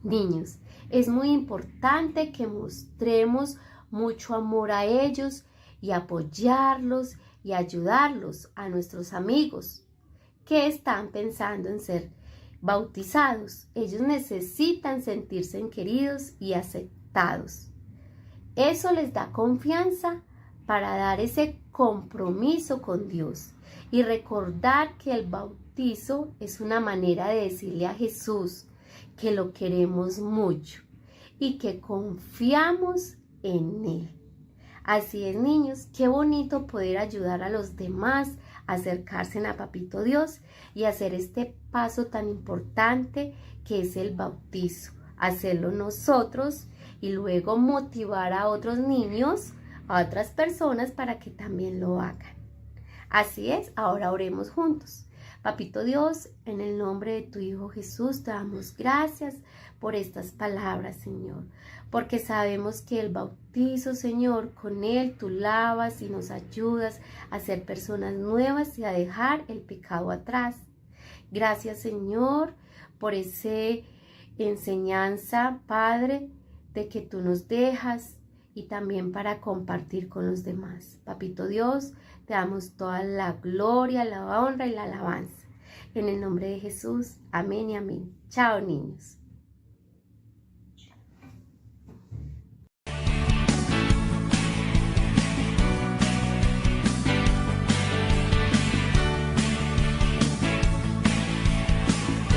Niños, es muy importante que mostremos mucho amor a ellos y apoyarlos y ayudarlos a nuestros amigos que están pensando en ser bautizados. Ellos necesitan sentirse queridos y aceptados. Eso les da confianza para dar ese compromiso con Dios y recordar que el bautizo es una manera de decirle a Jesús que lo queremos mucho y que confiamos en Él. Así es, niños, qué bonito poder ayudar a los demás a acercarse a Papito Dios y hacer este paso tan importante que es el bautizo. Hacerlo nosotros y luego motivar a otros niños, a otras personas para que también lo hagan. Así es, ahora oremos juntos. Papito Dios, en el nombre de tu Hijo Jesús, te damos gracias por estas palabras, Señor, porque sabemos que el bautizo, Señor, con él tú lavas y nos ayudas a ser personas nuevas y a dejar el pecado atrás. Gracias, Señor, por esa enseñanza, Padre, de que tú nos dejas y también para compartir con los demás. Papito Dios, te damos toda la gloria, la honra y la alabanza. En el nombre de Jesús, amén y amén. Chao, niños.